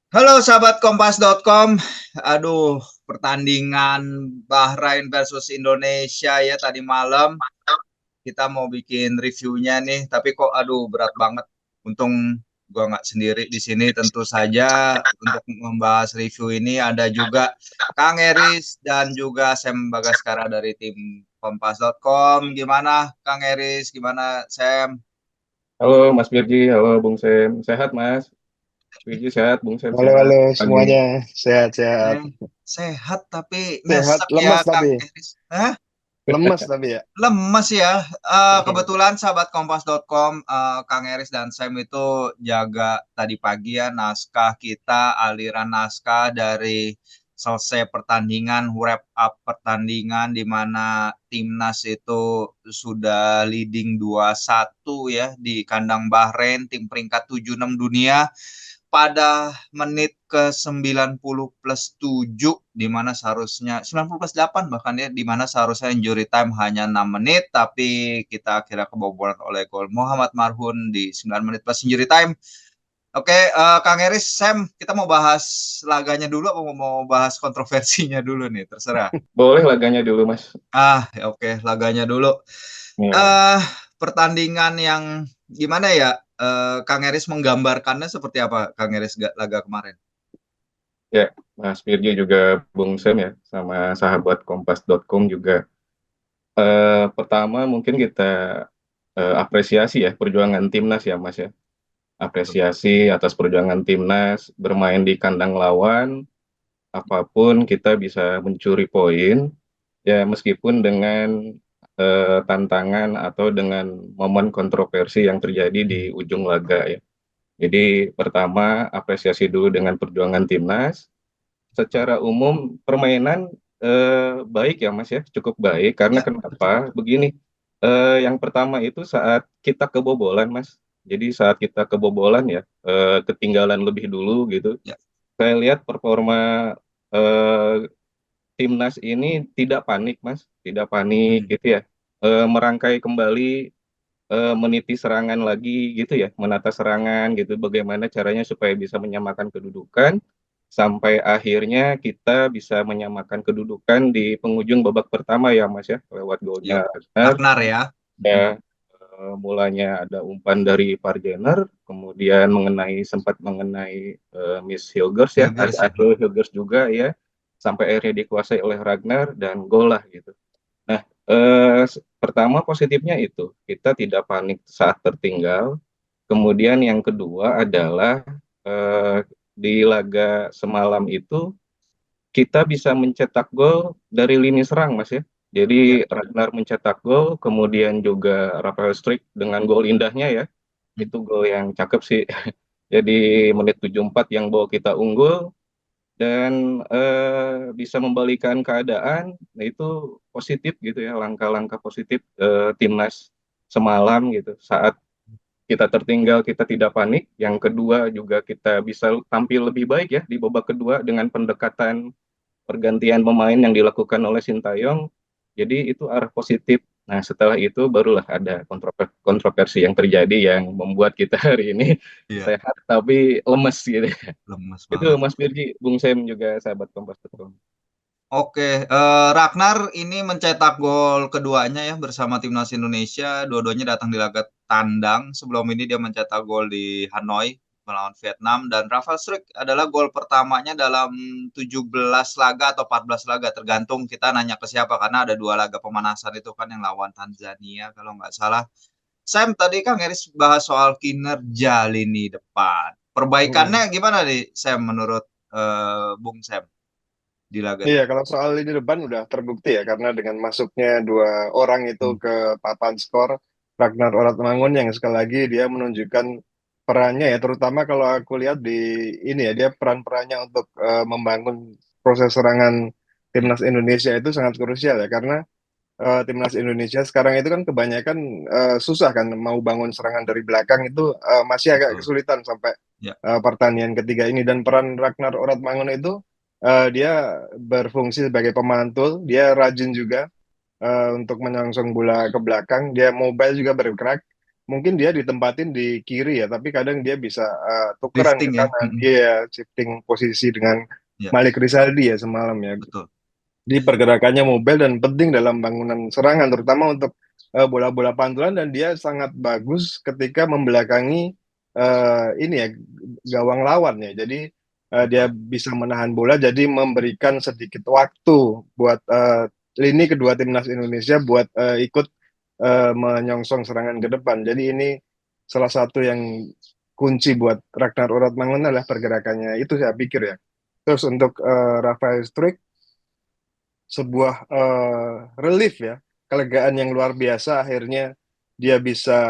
Halo sahabat kompas.com. Aduh, pertandingan Bahrain versus Indonesia ya tadi malam. Kita mau bikin reviewnya nih, tapi kok aduh berat banget. Untung gua nggak sendiri di sini. Tentu saja untuk membahas review ini ada juga Kang Eris dan juga Sam Bagaskara dari tim kompas.com. Gimana Kang Eris? Gimana Sam? Halo Mas Birji, halo Bung Sem. Sehat Mas? Birji sehat, Bung Sem Halo, sehat. halo Pagi. semuanya. Sehat-sehat. Eh, sehat tapi Sehat, nyesek ya lemes Kang tapi. Eris. Hah? Lemes tapi ya. Lemes ya. Kebetulan sahabat kompas.com, Kang Eris dan Sam itu jaga tadi pagi ya naskah kita, aliran naskah dari selesai pertandingan, wrap up pertandingan di mana timnas itu sudah leading 2-1 ya di kandang Bahrain, tim peringkat 76 dunia pada menit ke 90 plus 7 di mana seharusnya 90 plus 8 bahkan ya di mana seharusnya injury time hanya 6 menit tapi kita akhirnya kebobolan oleh gol Muhammad Marhun di 9 menit plus injury time. Oke, Kang Eris, Sam, kita mau bahas laganya dulu apa mau bahas kontroversinya dulu nih, terserah. Boleh laganya dulu Mas. Oke, laganya dulu. Ya, eh Pertandingan yang gimana ya? Kang Eris menggambarkannya seperti apa, Kang Eris laga kemarin? ya Mas Birji juga Bung Sem ya, sama sahabat Kompas.com juga. Pertama mungkin kita apresiasi ya perjuangan timnas ya Mas ya. Apresiasi atas perjuangan timnas bermain di kandang lawan, apapun kita bisa mencuri poin. Ya, meskipun dengan tantangan atau dengan momen kontroversi yang terjadi di ujung laga ya. Jadi pertama apresiasi dulu dengan perjuangan timnas. Secara umum permainan baik ya Mas ya, cukup baik karena Ya, betul. kenapa? Begini, yang pertama itu saat kita kebobolan Mas. Jadi saat kita kebobolan ya, ketinggalan lebih dulu gitu. Ya. Saya lihat performa eh, timnas ini tidak panik, Mas, tidak panik Hmm. gitu ya. Merangkai kembali, meniti serangan lagi gitu ya, menata serangan gitu. Bagaimana caranya supaya bisa menyamakan kedudukan sampai akhirnya kita bisa menyamakan kedudukan di penghujung babak pertama ya, Mas ya, lewat Yuk. golnya Ragnar. Ragnar ya. Mm-mm. Ya, mulanya ada umpan dari Parjener, kemudian sempat mengenai Miss Hilgers ya, ada Hilgers ya. April Hilgers juga ya, sampai akhirnya dikuasai oleh Ragnar dan gol lah gitu. Nah, pertama positifnya itu kita tidak panik saat tertinggal. Kemudian yang kedua adalah di laga semalam itu kita bisa mencetak gol dari lini serang, Mas ya. Ya. Jadi Ragnar mencetak gol, kemudian juga Rafael Struijk dengan gol indahnya ya. Mm. Itu gol yang cakep sih. Jadi menit 74 yang bawa kita unggul dan bisa membalikan keadaan. Nah, itu positif gitu ya, langkah-langkah positif timnas semalam gitu. Saat kita tertinggal, kita tidak panik. Yang kedua juga kita bisa tampil lebih baik ya di babak kedua dengan pendekatan pergantian pemain yang dilakukan oleh Sintayong. Jadi itu arah positif. Nah, setelah itu barulah ada kontroversi yang terjadi yang membuat kita hari ini Iya. sehat tapi lemes gitu. Lemes Itu banget. Mas Birji, Bung Sem juga sahabat Kompas.com. Oke, Ragnar ini mencetak gol keduanya ya bersama timnas Indonesia. Dua-duanya datang di laga tandang. Sebelum ini dia mencetak gol di Hanoi melawan Vietnam dan Rafael Struijk adalah gol pertamanya dalam 17 laga atau 14 laga tergantung kita nanya ke siapa karena ada dua laga pemanasan itu kan yang lawan Tanzania kalau nggak salah. Sam, tadi Kang Eris bahas soal kinerja lini depan. Mm-mm. Perbaikannya gimana nih, Sam, menurut Bung Sam di laga Iya, tadi? kalau soal lini depan udah terbukti ya, karena dengan masuknya dua orang itu Hmm. ke papan skor, Ragnar Oratmangun yang sekali lagi dia menunjukkan perannya ya, terutama kalau aku lihat di ini ya, dia peran-perannya untuk membangun proses serangan Ya, timnas Indonesia itu sangat krusial ya, karena timnas Indonesia sekarang itu kan kebanyakan susah kan mau bangun serangan dari belakang itu masih agak betul. kesulitan sampai Ya, pertandingan ketiga ini, dan peran Ragnar Oratmangun itu dia berfungsi sebagai pemantul, dia rajin juga untuk menyongsong bola ke belakang, dia mobile juga bergerak. mungkin dia ditempatin di kiri ya, tapi kadang dia bisa tukeran ke Drifting ya. kanan. Iya, shifting posisi dengan Ya, Malik Rizaldi ya semalam ya. betul. Di pergerakannya mobile dan penting dalam bangunan serangan, terutama untuk bola-bola pantulan, dan dia sangat bagus ketika membelakangi ini ya gawang lawan ya. Jadi dia Betul. bisa menahan bola, jadi memberikan sedikit waktu buat lini kedua timnas Indonesia buat ikut menyongsong serangan ke depan. Jadi ini salah satu yang kunci buat Ragnar Uratmangun adalah pergerakannya itu, saya pikir ya. Terus untuk Rafael Struijk, sebuah relief ya, kelegaan yang luar biasa, akhirnya dia bisa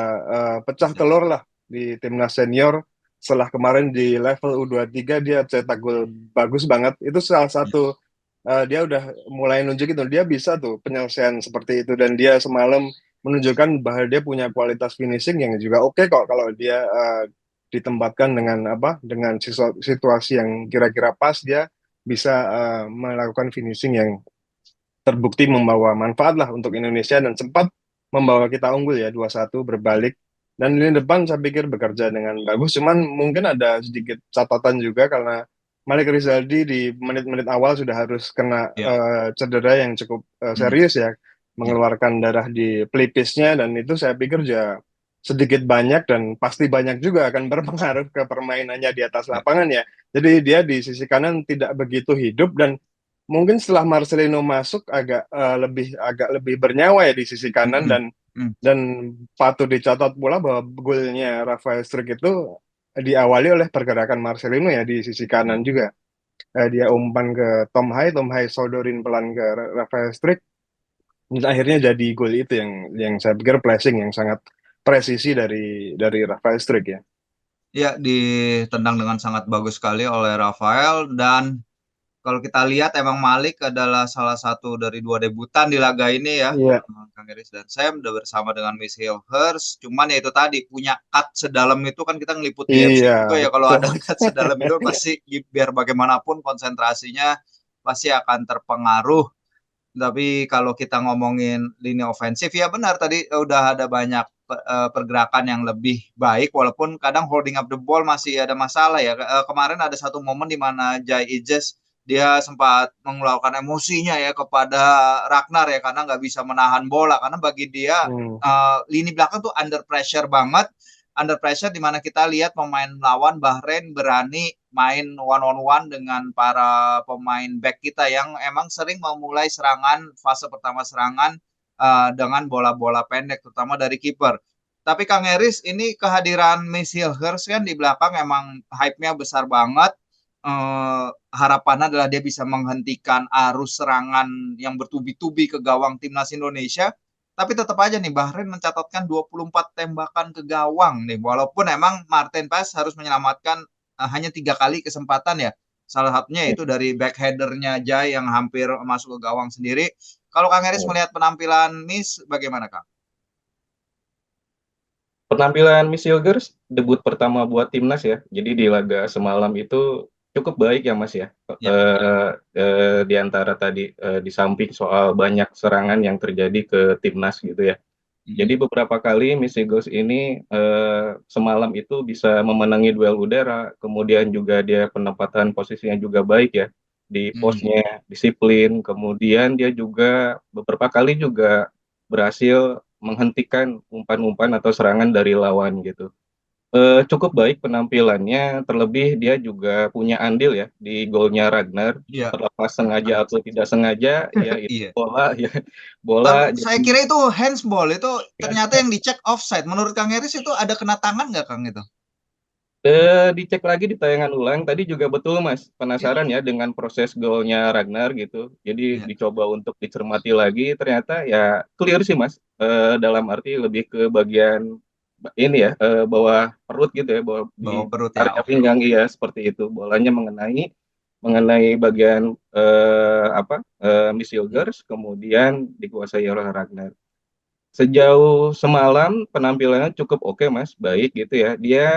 pecah Bisa. telur lah di timnas senior. Setelah kemarin di level U23 dia cetak gol bagus banget, itu salah Ya, satu dia udah mulai nunjukin tuh dia bisa tuh penyelesaian seperti itu, dan dia semalam menunjukkan bahwa dia punya kualitas finishing yang juga oke kok kalau dia ditempatkan dengan dengan situasi yang kira-kira pas, dia bisa melakukan finishing yang terbukti membawa manfaat lah untuk Indonesia, dan sempat membawa kita unggul ya 2-1 berbalik. Dan lini depan saya pikir bekerja dengan bagus, cuman mungkin ada sedikit catatan juga karena Malik Rizaldi di menit-menit awal sudah harus kena ya, cedera yang cukup serius ya, ya, mengeluarkan darah di pelipisnya, dan itu saya pikir juga sedikit banyak dan pasti banyak juga akan berpengaruh ke permainannya di atas ya. lapangan ya. Jadi dia di sisi kanan tidak begitu hidup, dan mungkin setelah Marcelino masuk agak lebih bernyawa ya di sisi kanan, Mm-mm. dan Mm. patut dicatat pula bahwa golnya Rafael Struijk itu diawali oleh pergerakan Marcelino ya di sisi Ya. kanan juga. Dia umpan ke Tom Hai sodorin pelan ke Rafael Struijk, dan akhirnya jadi gol itu yang saya pikir placing yang sangat presisi dari Rafael Struijk ya. Ya, ditendang dengan sangat bagus sekali oleh Rafael, dan kalau kita lihat emang Malik adalah salah satu dari dua debutan di laga ini ya, Iya, Kang Eris dan Sam, udah bersama dengan Miss Hillhurst. Cuman ya itu tadi, punya cut sedalam itu kan kita ngeliput di FC iya juga ya, kalau betul. ada cut sedalam itu pasti biar bagaimanapun konsentrasinya pasti akan terpengaruh. Tapi kalau kita ngomongin lini ofensif ya benar tadi udah ada banyak pergerakan yang lebih baik, walaupun kadang holding up the ball masih ada masalah ya. Kemarin ada satu momen di mana Jai Ijes dia sempat mengeluarkan emosinya ya kepada Ragnar ya, karena nggak bisa menahan bola, karena bagi dia Hmm. lini belakang tuh under pressure banget, under pressure di mana kita lihat pemain lawan Bahrain berani main one on one dengan para pemain back kita yang emang sering memulai serangan, fase pertama serangan dengan bola-bola pendek terutama dari kiper. Tapi Kang Eris, ini kehadiran Miss Hillhurst kan di belakang emang hype-nya besar banget. Harapannya adalah dia bisa menghentikan arus serangan yang bertubi-tubi ke gawang timnas Indonesia. Tapi tetap aja nih Bahrain mencatatkan 24 tembakan ke gawang nih. Walaupun emang Martin Paes harus menyelamatkan hanya 3 kali kesempatan ya. Salah satunya itu dari backheadernya Jai yang hampir masuk ke gawang sendiri. Kalau Kang Eris melihat penampilan Miss bagaimana Kang? Penampilan Miss Hilgers debut pertama buat timnas ya. Jadi di laga semalam itu cukup baik ya Mas ya. Ya. Di antara tadi di samping soal banyak serangan yang terjadi ke timnas gitu ya. Jadi beberapa kali Miss Hilgers ini semalam itu bisa memenangi duel udara, kemudian juga dia penempatan posisinya juga baik ya di posnya, disiplin, kemudian dia juga beberapa kali juga berhasil menghentikan umpan-umpan atau serangan dari lawan gitu. Cukup baik penampilannya, terlebih dia juga punya andil ya di golnya Ragnar. Iya. Terlepas sengaja atau tidak sengaja, ya itu Iya. bola ya bola Saya jadi kira itu handsball, itu ternyata yang dicek offside. Menurut Kang Eris itu ada kena tangan nggak Kang itu? dicek lagi di tayangan ulang. Tadi juga betul Mas, Iya. penasaran ya dengan proses golnya Ragnar gitu. Jadi Iya. dicoba untuk dicermati lagi, ternyata ya clear sih Mas. Dalam arti lebih ke bagian ini ya, bawah perut gitu ya, bawah di Bawa perut ya. area Oke. pinggang, iya seperti itu. Bolanya mengenai mengenai bagian Miss Iya. Hilgers, kemudian dikuasai oleh Ragnar. Sejauh semalam penampilannya cukup oke Mas, baik gitu ya. Dia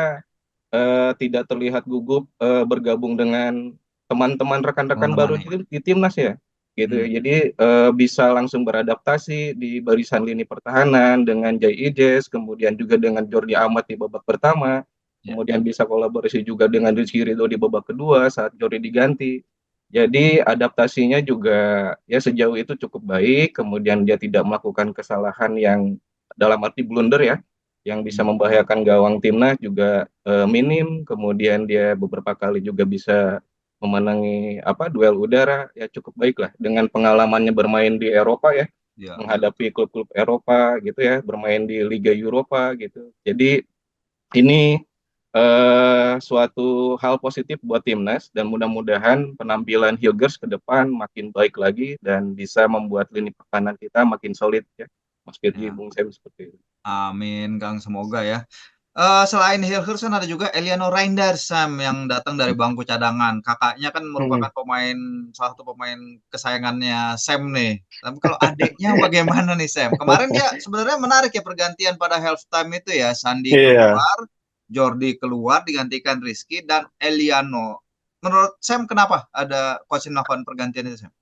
tidak terlihat gugup bergabung dengan teman-teman Teman rekan-rekan baru temannya. di timnas ya. gitu ya. Jadi bisa langsung beradaptasi di barisan lini pertahanan dengan Jay Ijes, kemudian juga dengan Jordi Amat di babak pertama, Ya. kemudian bisa kolaborasi juga dengan Rizky Ridho di babak kedua saat Jordi diganti. Jadi adaptasinya juga ya sejauh itu cukup baik, kemudian dia tidak melakukan kesalahan yang dalam arti blunder ya, yang bisa membahayakan gawang timnas juga minim, kemudian dia beberapa kali juga bisa memenangi duel udara ya cukup baik lah dengan pengalamannya bermain di Eropa ya, Ya, menghadapi klub-klub Eropa gitu ya, bermain di Liga Eropa gitu. Jadi ini suatu hal positif buat timnas dan mudah-mudahan penampilan Hilgers ke depan makin baik lagi dan bisa membuat lini pertahanan kita makin solid ya. Mas Firji, ya. Bung Sam seperti itu. Amin, Kang, semoga ya. Selain Hilkerson ada juga Eliano Reinders, Sam, yang datang dari bangku cadangan. Kakaknya kan merupakan salah satu pemain kesayangannya Sam nih. Tapi kalau adiknya bagaimana nih, Sam? Kemarin dia sebenarnya menarik ya pergantian pada halftime itu ya. Sandi Iya. keluar, Jordi keluar digantikan Rizky dan Eliano. Menurut Sam kenapa ada coach yang melakukan pergantian itu, Sam?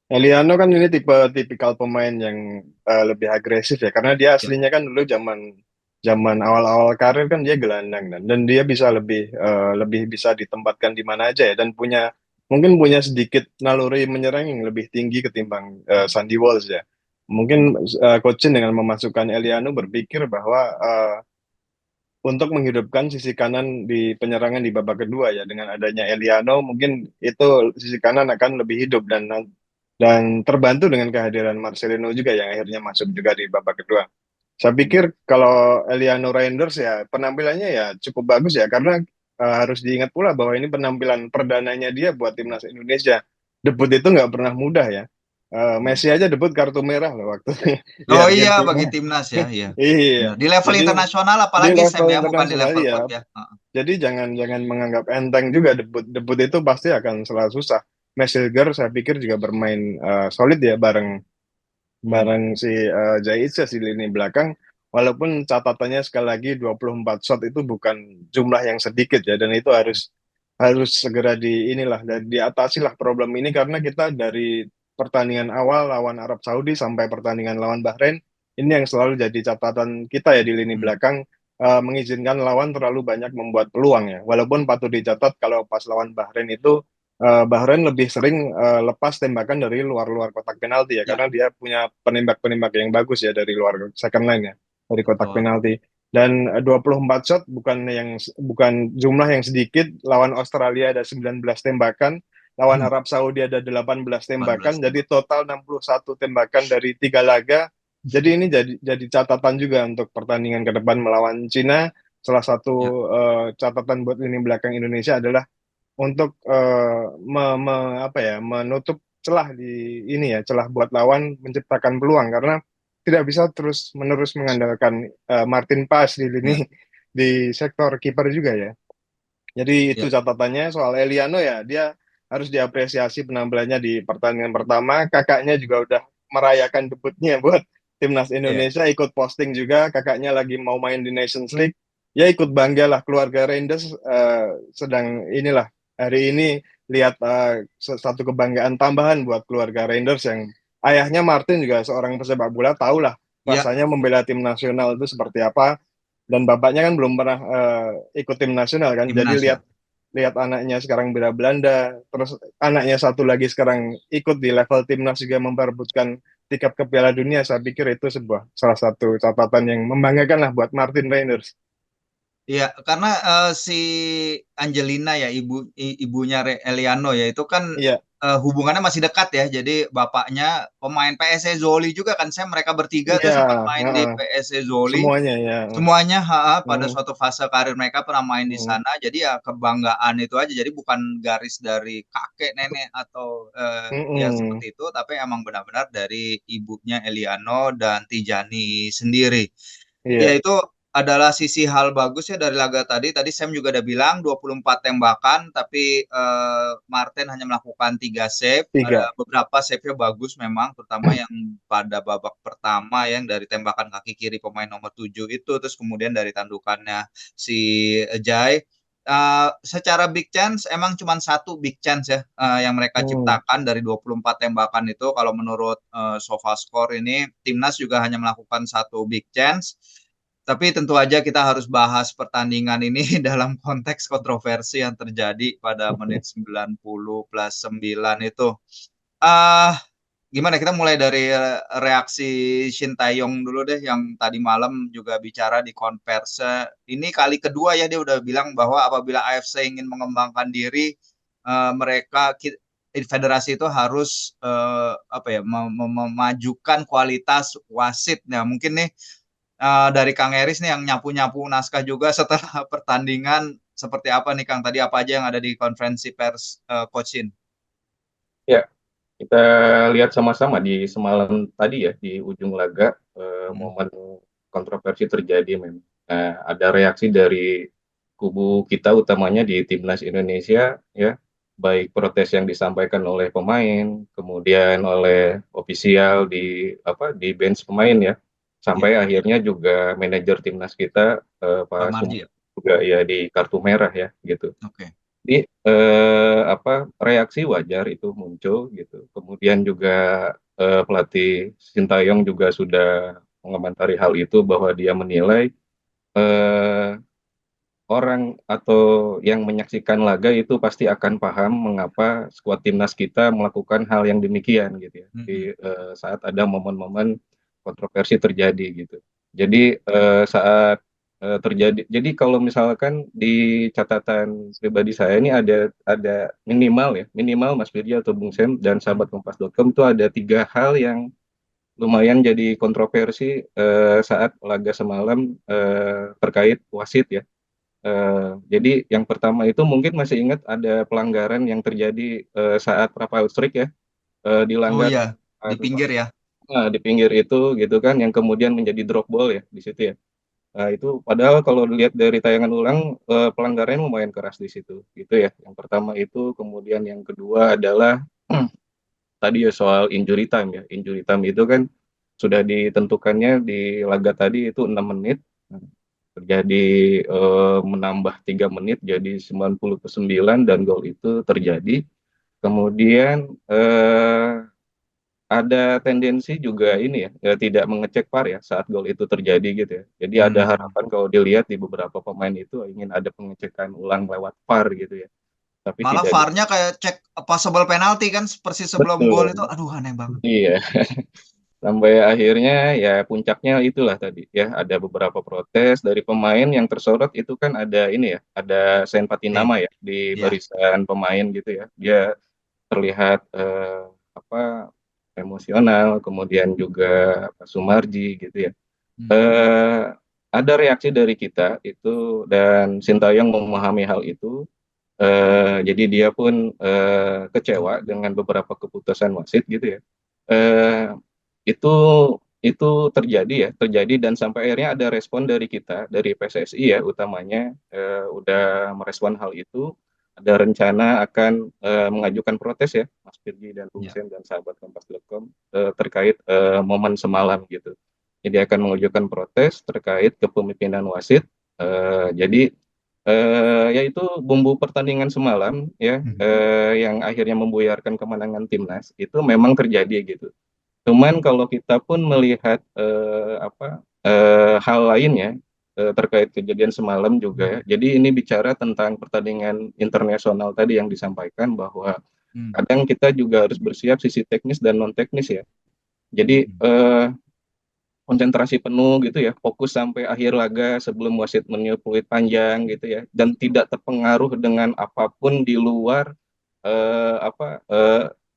Eliano kan ini tipikal pemain yang lebih agresif ya, karena dia Ya, aslinya kan dulu zaman zaman awal-awal karir kan dia gelandang dan dia bisa lebih bisa ditempatkan di mana aja ya, dan mungkin punya sedikit naluri menyerang yang lebih tinggi ketimbang Sandy Walsh ya. Mungkin coach dengan memasukkan Eliano berpikir bahwa untuk menghidupkan sisi kanan di penyerangan di babak kedua ya, dengan adanya Eliano mungkin itu sisi kanan akan lebih hidup dan terbantu dengan kehadiran Marcelino juga yang akhirnya masuk juga di babak kedua. Saya pikir kalau Eliano Reinders ya penampilannya ya cukup bagus ya, karena harus diingat pula bahwa ini penampilan perdananya dia buat timnas Indonesia. Debut itu nggak pernah mudah ya. ya. Messi aja debut kartu merah loh waktu di Oh iya, Argentina. bagi timnas ya, iya. Iya, Benar. Di level jadi internasional di apalagi Sam level ya, bukan di internasional level ya. klub ya. Heeh. Jadi jangan jangan menganggap enteng juga, debut itu pasti akan selalu susah. Messilger saya pikir juga bermain solid ya bareng Hmm. bareng si Jaic di lini belakang, walaupun catatannya sekali lagi 24 shot itu bukan jumlah yang sedikit ya, dan itu harus harus segera dan diatasi lah problem ini, karena kita dari pertandingan awal lawan Arab Saudi sampai pertandingan lawan Bahrain ini yang selalu jadi catatan kita ya di lini Hmm. belakang, mengizinkan lawan terlalu banyak membuat peluang ya, walaupun patut dicatat kalau pas lawan Bahrain itu Bahrain lebih sering lepas tembakan dari luar-luar kotak penalti ya, Ya, karena dia punya penembak-penembak yang bagus ya dari luar second line ya, dari kotak betul. penalti. Dan 24 shot bukan jumlah yang sedikit. Lawan Australia ada 19 tembakan, lawan Hmm. Arab Saudi ada 18 18 tembakan, jadi tembak. total 61 tembakan dari 3 laga. Jadi ini jadi catatan juga untuk pertandingan ke depan melawan Cina. Salah satu Ya, catatan buat lini belakang Indonesia adalah untuk menutup celah celah buat lawan menciptakan peluang, karena tidak bisa terus menerus mengandalkan Martin Paes di lini ya, di sektor kiper juga ya. Jadi itu ya, catatannya soal Eliano ya, dia harus diapresiasi penampilannya di pertandingan pertama. Kakaknya juga udah merayakan debutnya buat timnas ya, Indonesia, ikut posting juga kakaknya lagi mau main di Nations League. Ya ikut bangga lah, keluarga Reinders sedang inilah hari ini lihat satu kebanggaan tambahan buat keluarga Reinders, yang ayahnya Martin juga seorang pesepak bola, tahulah ya, rasanya membela tim nasional itu seperti apa, dan bapaknya kan belum pernah ikut tim nasional kan, jadi timnas lihat ya. lihat anaknya sekarang bela Belanda, terus anaknya satu lagi sekarang ikut di level timnas juga memperebutkan tiket ke Piala Dunia. Saya pikir itu salah satu catatan yang membanggakan lah buat Martin Reinders. Iya, karena si Angelina ya, ibunya Eliano ya, itu kan Iya, hubungannya masih dekat ya. Jadi bapaknya pemain PSC Zoli juga kan, saya mereka bertiga tuh iya, sempat main di heeh. PSC Zoli. Semuanya ya. Semuanya pada Hmm, suatu fase karir mereka pernah main di hmm, sana. Jadi ya kebanggaan itu aja. Jadi bukan garis dari kakek nenek atau ya hmm, seperti itu, tapi emang benar-benar dari ibunya Eliano dan Tijani sendiri. Ya iya, itu adalah sisi hal bagus ya dari laga tadi. Tadi Sam juga udah bilang 24 tembakan, tapi Martin hanya melakukan 3 save. Ada tiga. beberapa save-nya bagus memang, terutama yang pada babak pertama yang dari tembakan kaki kiri pemain nomor 7 itu, terus kemudian dari tandukannya si Jai. Secara big chance emang cuma satu big chance ya yang mereka ciptakan dari 24 tembakan itu. Kalau menurut SofaScore ini timnas juga hanya melakukan satu big chance. Tapi tentu aja kita harus bahas pertandingan ini dalam konteks kontroversi yang terjadi pada menit 90 plus 9 itu. Ah, Gimana kita mulai dari reaksi Shin Taeyong dulu deh, yang tadi malam juga bicara di konverse. Ini kali kedua ya dia udah bilang bahwa apabila AFC ingin mengembangkan diri, mereka federasi itu harus apa ya memajukan kualitas wasit. Nah mungkin nih dari Kang Eris nih yang nyapu-nyapu naskah juga setelah pertandingan, seperti apa nih Kang, tadi apa aja yang ada di konferensi pers Coach Shin? Ya, kita lihat sama-sama di semalam tadi ya, di ujung laga momen kontroversi terjadi memang. Nah, ada reaksi dari kubu kita utamanya di Timnas Indonesia ya, baik protes yang disampaikan oleh pemain, kemudian oleh ofisial di bench pemain ya, sampai akhirnya juga manajer timnas kita Pak Pak Marji Sumar ya? juga ya di kartu merah ya gitu. Oke. Jadi reaksi wajar itu muncul gitu. Kemudian juga pelatih Sintayong juga sudah mengomentari hal itu bahwa dia menilai eh, orang atau yang menyaksikan laga itu pasti akan paham mengapa skuad timnas kita melakukan hal yang demikian gitu ya. Di saat ada momen-momen kontroversi terjadi gitu. Jadi saat terjadi, jadi kalau misalkan di catatan pribadi saya ini ada minimal ya, minimal Mas Firly atau Bung Sem dan sahabat Kompas.com itu ada 3 hal yang lumayan jadi kontroversi saat laga semalam terkait wasit ya. Jadi yang pertama itu mungkin masih ingat ada pelanggaran yang terjadi saat Rafael Struijk ya Oh dilanggar iya, di pinggir ya. di pinggir itu gitu kan yang kemudian menjadi drop ball ya di situ ya. Nah, itu padahal kalau dilihat dari tayangan ulang pelanggarannya lumayan keras di situ gitu ya. Yang pertama itu, kemudian yang kedua adalah tadi ya soal injury time ya. Injury time itu kan sudah ditentukannya di laga tadi itu 6 menit. Nah, terjadi menambah 3 menit jadi 99 dan gol itu terjadi. Kemudian ada tendensi juga ini ya, tidak mengecek VAR ya saat gol itu terjadi gitu ya. Jadi ada harapan kalau dilihat di beberapa pemain itu ingin ada pengecekan ulang lewat VAR gitu ya. Tapi Malah tidak VAR-nya kayak cek possible penalti kan persis sebelum gol itu. betul. Aduh, aneh banget. Iya. Sampai akhirnya ya puncaknya itulah tadi ya, ada beberapa protes dari pemain yang tersorot itu kan ada ini ya, ada Sain Patinama ya di Iya. barisan pemain gitu ya. Dia terlihat apa emosional, kemudian juga Pak Sumarji gitu ya. Eh, ada reaksi dari kita itu dan Sintayong memahami hal itu. Jadi dia pun kecewa dengan beberapa keputusan wasit gitu ya. Eh, itu itu terjadi dan sampai akhirnya ada respon dari kita dari PSSI ya utamanya udah merespon hal itu, ada rencana akan mengajukan protes ya Mas Firgy dan Bung Iya. Sen dan sahabat Kompas.com terkait momen semalam gitu. Jadi akan mengajukan protes terkait kepemimpinan wasit. Jadi yaitu bumbu pertandingan semalam ya yang akhirnya membuyarkan kemenangan timnas itu memang terjadi gitu. Cuman kalau kita pun melihat hal lainnya terkait kejadian semalam juga, jadi ini bicara tentang pertandingan internasional tadi yang disampaikan bahwa kadang kita juga harus bersiap sisi teknis dan non teknis ya. Jadi konsentrasi penuh gitu ya, fokus sampai akhir laga sebelum wasit meniup peluit panjang gitu ya, dan tidak terpengaruh dengan apapun di luar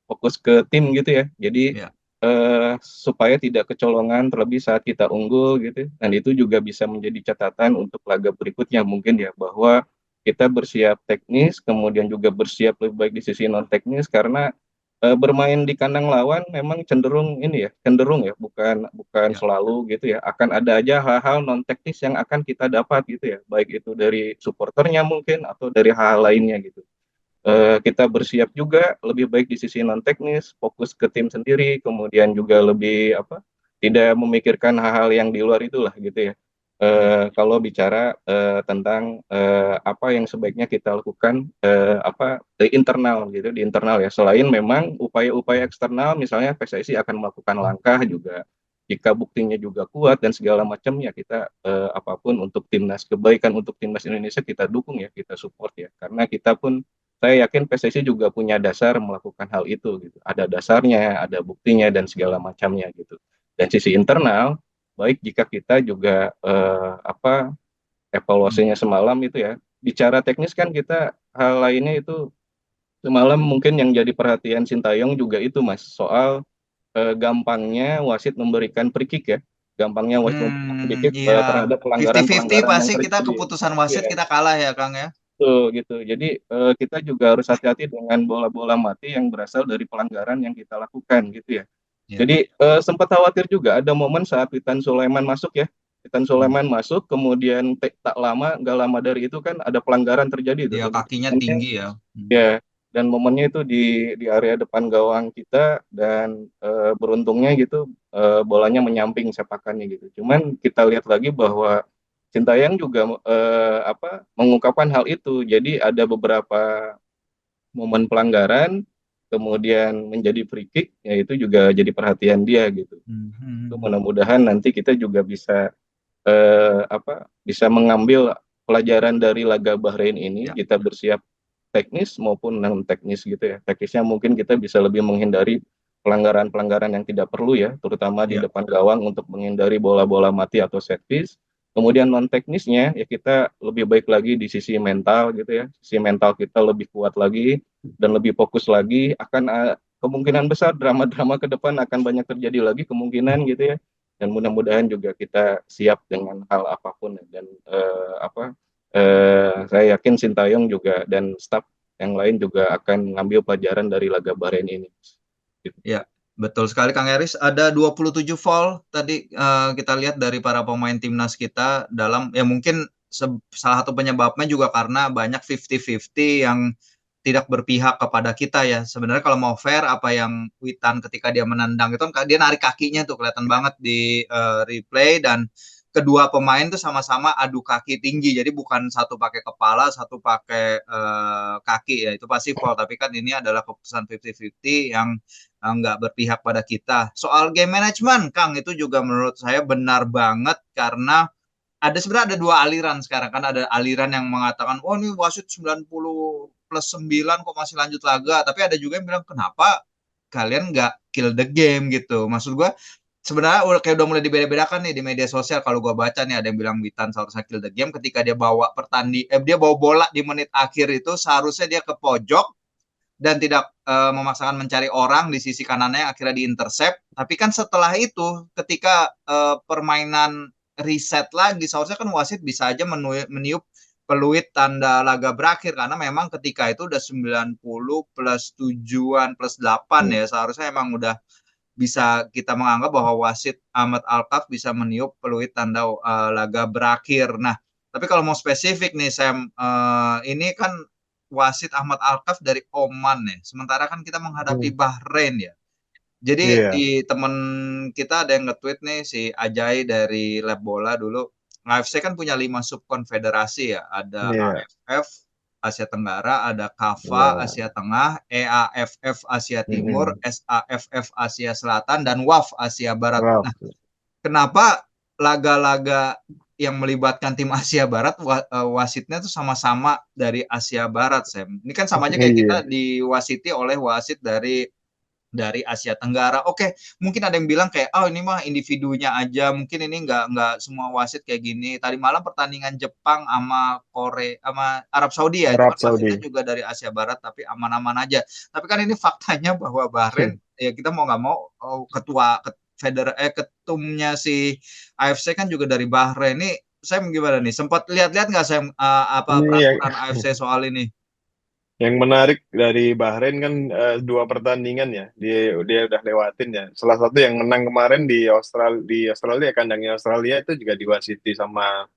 fokus ke tim gitu ya. Jadi Iya. supaya tidak kecolongan terlebih saat kita unggul gitu, dan itu juga bisa menjadi catatan untuk laga berikutnya mungkin ya, bahwa kita bersiap teknis, kemudian juga bersiap lebih baik di sisi non teknis karena bermain di kandang lawan memang cenderung ya bukan bukan Iya. selalu gitu ya, akan ada aja hal-hal non teknis yang akan kita dapat gitu ya, baik itu dari supporternya mungkin atau dari hal lainnya gitu. Kita bersiap juga lebih baik di sisi non teknis, fokus ke tim sendiri, kemudian juga lebih tidak memikirkan hal-hal yang di luar itulah gitu ya. kalau bicara tentang apa yang sebaiknya kita lakukan di internal gitu, di internal ya. Selain memang upaya-upaya eksternal, misalnya PSSI akan melakukan langkah juga jika buktinya juga kuat dan segala macam ya, kita apapun untuk timnas, kebaikan untuk timnas Indonesia kita dukung ya, kita support ya. Karena kita pun, saya yakin PSSI juga punya dasar melakukan hal itu gitu. Ada dasarnya, ada buktinya dan segala macamnya gitu. Dan sisi internal, baik jika kita juga evaluasinya semalam itu ya, bicara teknis kan kita, hal lainnya itu semalam mungkin yang jadi perhatian Sintayong juga itu Mas, soal gampangnya wasit memberikan free kick ya, gampangnya wasit memberikan free kick Iya. terhadap 50-50 pelanggaran-pelanggaran yang pasti kita terjadi. keputusan wasit Ya, kita kalah ya, Kang ya. betul gitu. Jadi kita juga harus hati-hati dengan bola-bola mati yang berasal dari pelanggaran yang kita lakukan gitu ya. Iya. Jadi sempat khawatir juga ada momen saat Witan Sulaiman masuk ya. Witan Sulaiman masuk, kemudian tak lama, nggak lama dari itu kan ada pelanggaran terjadi itu. Dia Dan kakinya momennya, tinggi ya. ya, dan momennya itu di area depan gawang kita, dan beruntungnya gitu bolanya menyamping sepakannya gitu. Cuman kita lihat lagi bahwa Sintayong juga mengungkapkan hal itu. Jadi ada beberapa momen pelanggaran kemudian menjadi free kick, ya itu juga jadi perhatian dia gitu. Itu mudah-mudahan nanti kita juga bisa bisa mengambil pelajaran dari laga Bahrain ini, Ya. kita bersiap teknis maupun non teknis gitu ya. Teknisnya mungkin kita bisa lebih menghindari pelanggaran-pelanggaran yang tidak perlu ya, terutama di Ya. depan gawang untuk menghindari bola-bola mati atau set piece. Kemudian non teknisnya ya kita lebih baik lagi di sisi mental gitu ya. Sisi mental kita lebih kuat lagi dan lebih fokus lagi, akan kemungkinan besar drama-drama ke depan akan banyak terjadi lagi kemungkinan gitu ya. Dan mudah-mudahan juga kita siap dengan hal apapun ya. Dan saya yakin Sintayong juga dan staf yang lain juga akan ngambil pelajaran dari laga Bahrain ini. Gitu. Ya, betul sekali Kang Eris. Ada 27 foul tadi kita lihat dari para pemain timnas kita dalam, ya mungkin salah satu penyebabnya juga karena banyak 50-50 yang tidak berpihak kepada kita ya. Sebenarnya kalau mau fair, apa yang Witan ketika dia menendang itu kan dia narik kakinya tuh kelihatan banget di replay, dan kedua pemain tuh sama-sama adu kaki tinggi. Jadi bukan satu pakai kepala, satu pakai kaki ya. Itu pasti foul, tapi kan ini adalah keputusan 50-50 yang nggak berpihak pada kita. Soal game management, Kang, itu juga menurut saya benar banget, karena sebenarnya ada dua aliran sekarang kan. Ada aliran yang mengatakan, oh ini wasit 90+9 kok masih lanjut laga. Tapi ada juga yang bilang, kenapa kalian nggak kill the game gitu. Maksud gue, sebenarnya udah mulai dibeda-bedakan nih di media sosial. Kalau gue baca nih, ada yang bilang Witan seharusnya kill the game ketika dia bawa dia bawa bola di menit akhir itu, seharusnya dia ke pojok dan tidak memaksakan mencari orang di sisi kanannya, akhirnya diintercept. Tapi kan setelah itu ketika permainan reset lagi, seharusnya kan wasit bisa aja meniup peluit tanda laga berakhir, karena memang ketika itu udah 90+7 plus 8 ya, seharusnya emang udah bisa kita menganggap bahwa wasit Ahmad Alkaf bisa meniup peluit tanda laga berakhir. Nah, tapi kalau mau spesifik nih Sam, ini kan wasit Ahmad Alkaf dari Oman ya. Sementara kan kita menghadapi Bahrain ya. Jadi Iya. di temen kita ada yang nge-tweet nih, si Ajay dari Lab Bola dulu. AFC kan punya 5 subkonfederasi ya. Ada Iya. AFF Asia Tenggara, ada KAFA Iya. Asia Tengah, EAFF Asia Timur, Mm-mm. SAFF Asia Selatan, dan WAF Asia Barat. Wow. Nah, kenapa laga-laga yang melibatkan tim Asia Barat wasitnya tuh sama-sama dari Asia Barat, Sam? Ini kan sama aja kayak kita Iya. diwasiti oleh wasit dari Asia Tenggara. Oke, mungkin ada yang bilang kayak, oh ini mah individunya aja, mungkin ini nggak semua wasit kayak gini. Tadi malam pertandingan Jepang sama Korea sama Arab Saudi ya, itu Arab kan wasitnya Saudi. juga dari Asia Barat tapi aman-aman aja. Tapi kan ini faktanya bahwa Bahrain, ya kita mau nggak mau, ketumnya si AFC kan juga dari Bahrain. Ini saya gimana nih? Sempat lihat-lihat nggak saya apa Ini peraturan AFC soal ini? yang menarik dari Bahrain kan dua pertandingan ya, dia udah lewatin ya. Salah satu yang menang kemarin di Australia, kandangnya Australia itu juga diwasiti sama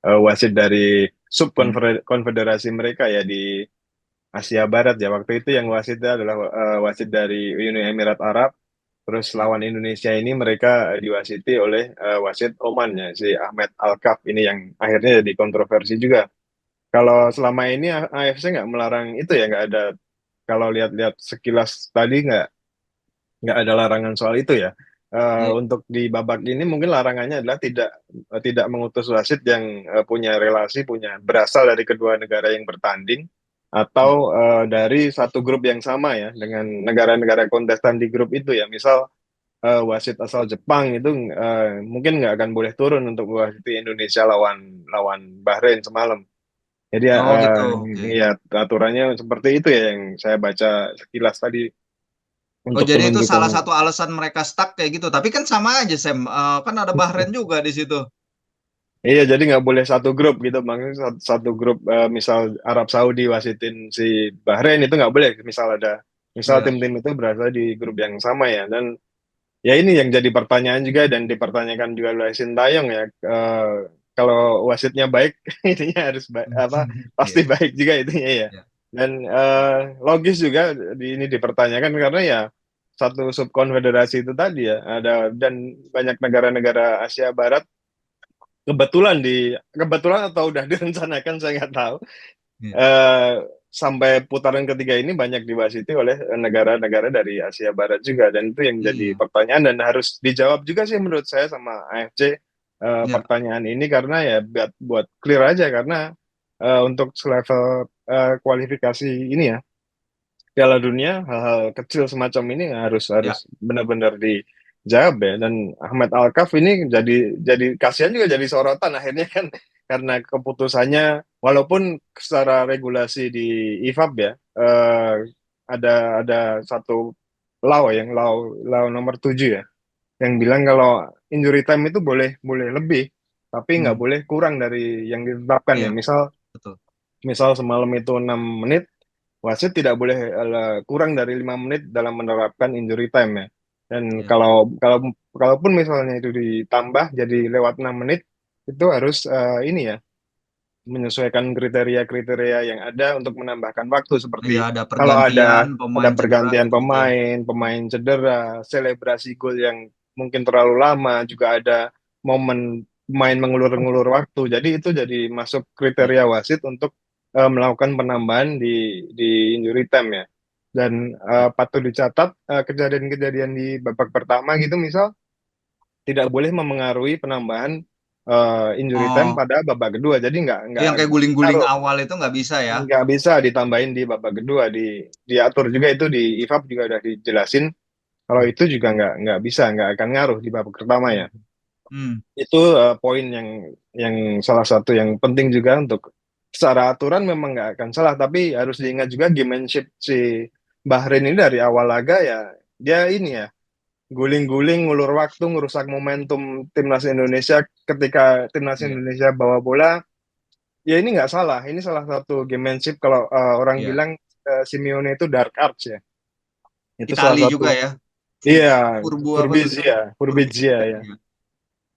wasit dari subkonfederasi mereka ya di Asia Barat ya. Waktu itu yang wasitnya adalah wasit dari Uni Emirat Arab. Terus Ya. lawan Indonesia ini mereka diwasiti oleh wasit Oman ya, si Ahmed Al-Kaf ini yang akhirnya jadi kontroversi juga. Kalau selama ini AFC nggak melarang itu ya, nggak ada. Kalau lihat-lihat sekilas tadi nggak ada larangan soal itu ya. Iya. Untuk di babak ini mungkin larangannya adalah tidak mengutus wasit yang punya relasi, berasal dari kedua negara yang bertanding Ya. atau dari satu grup yang sama ya dengan negara-negara kontestan di grup itu ya. Misal wasit asal Jepang itu mungkin nggak akan boleh turun untuk wasiti Indonesia lawan lawan Bahrain semalam. Jadi Oh gitu. Oke. ya aturannya seperti itu ya yang saya baca sekilas tadi Oh untuk jadi itu salah penunjukan. satu alasan mereka stuck kayak gitu. Tapi kan sama aja Sam. Kan ada Bahrain juga di situ. Iya, jadi nggak boleh satu grup gitu. Maksudnya satu grup, misal Arab Saudi wasitin si Bahrain itu nggak boleh. Misal Iya. tim-tim itu berasal di grup yang sama ya. Dan ya ini yang jadi pertanyaan juga dan dipertanyakan juga oleh Sintayong ya. Kalau wasitnya baik, ininya harus apa? Pasti Iya. baik juga itunya ya. Iya. Dan logis juga ini dipertanyakan karena ya satu subkonfederasi itu tadi ya ada dan banyak negara-negara Asia Barat kebetulan atau udah direncanakan saya nggak tahu Iya. eh, sampai putaran ketiga ini banyak diwasiti oleh negara-negara dari Asia Barat juga dan itu yang jadi Iya. pertanyaan dan harus dijawab juga sih menurut saya sama AFC Iya. pertanyaan ini karena ya buat clear aja karena untuk selevel kualifikasi ini ya Piala Dunia hal-hal kecil semacam ini harus Iya. harus benar-benar dijawab ya dan Ahmed Alkaf ini jadi kasihan juga jadi sorotan akhirnya kan karena keputusannya walaupun secara regulasi di IFAB ya ada satu law nomor 7 ya yang bilang kalau injury time itu boleh boleh lebih tapi nggak Hmm. boleh kurang dari yang ditetapkan ya Iya. misal Betul. misal semalam itu 6 menit wasit tidak boleh kurang dari 5 menit dalam menerapkan injury time ya. Dan Iya. kalaupun misalnya itu ditambah jadi lewat 6 menit itu harus ini ya menyesuaikan kriteria-kriteria yang ada untuk menambahkan waktu Iya seperti ada kalau pergantian ada pemain cedera pergantian gitu-gitu ya. pemain cedera, selebrasi gol yang mungkin terlalu lama, juga ada momen pemain mengulur-ngulur waktu. Jadi itu jadi masuk Iya. kriteria wasit untuk melakukan penambahan di injury time ya. Dan Iya. patut dicatat kejadian-kejadian di babak pertama gitu misal tidak boleh memengaruhi penambahan injury time Oh, pada babak kedua. Jadi nggak yang kayak guling-guling ngaruh, awal itu nggak bisa ya? nggak bisa ditambahin di babak kedua. Diatur juga itu di IFAB juga udah dijelasin kalau Hmm. itu juga nggak bisa, nggak akan ngaruh di babak pertama ya. Hmm. Itu poin yang salah satu yang penting juga untuk secara aturan memang nggak akan salah, tapi harus diingat juga gamemanship si Bahrain ini dari awal laga ya dia ini ya guling-guling, ngulur waktu, ngerusak momentum timnas Indonesia ketika timnas Iya. Indonesia bawa bola. Ya ini nggak salah, ini salah satu gamemanship kalau orang Iya. bilang Simeone itu dark arts ya. Itu salah Itali satu. juga ya. Iya, Furbu apa tuh? Furbi. Furbizia ya. Iya.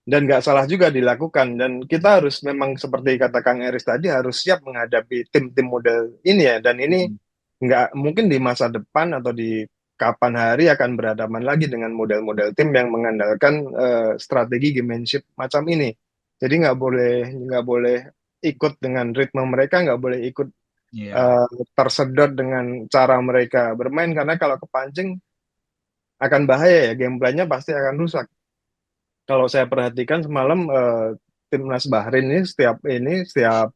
Dan nggak salah juga dilakukan. Dan kita harus memang seperti kata Kang Eris tadi harus siap menghadapi tim-tim model ini ya. Dan ini Hmm. nggak mungkin di masa depan atau di kapan hari akan berhadapan lagi dengan model-model tim yang mengandalkan strategi gamemanship macam ini. Jadi nggak boleh ikut dengan ritme mereka, nggak boleh ikut Iya. eh, tersedot dengan cara mereka bermain karena kalau kepancing akan bahaya ya, gameplaynya pasti akan rusak. Kalau saya perhatikan semalam timnas Bahrain ini setiap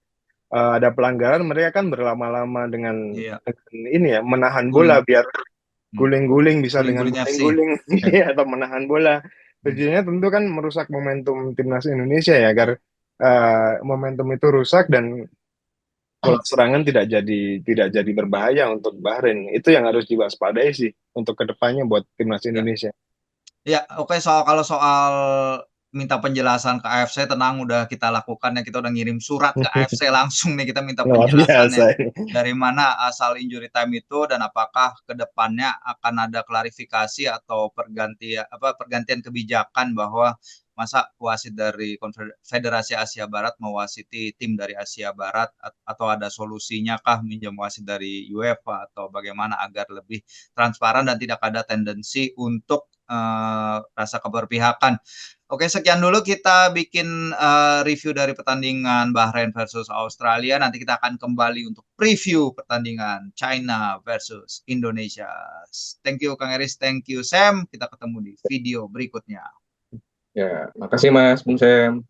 ada pelanggaran mereka kan berlama-lama Iya. dengan ini ya menahan bola Guling. biar Hmm. guling-guling bisa dengan Guling-guling FC. guling-guling Ya. atau menahan bola. Hmm. Tujuannya tentu kan merusak momentum timnas Indonesia ya agar Iya. momentum itu rusak dan pola serangan tidak jadi berbahaya untuk Bahrain. Itu yang harus diwaspadai sih untuk kedepannya buat timnas Ya. Indonesia. Ya, oke kalau soal minta penjelasan ke AFC tenang udah kita lakukan ya, kita udah ngirim surat ke AFC langsung nih kita minta Luar biasa penjelasannya. ini. Dari mana asal injury time itu dan apakah ke depannya akan ada klarifikasi atau pergantian kebijakan bahwa masa wasit dari Federasi Asia Barat mewasiti tim dari Asia Barat atau ada solusinya kah minjem wasit dari UEFA atau bagaimana agar lebih transparan dan tidak ada tendensi untuk rasa keberpihakan. Oke, sekian dulu kita bikin review dari pertandingan Bahrain versus Australia. Nanti kita akan kembali untuk preview pertandingan China versus Indonesia. Thank you Kang Eris, thank you Sam. Kita ketemu di video berikutnya. Ya, makasih Mas Bung Sam.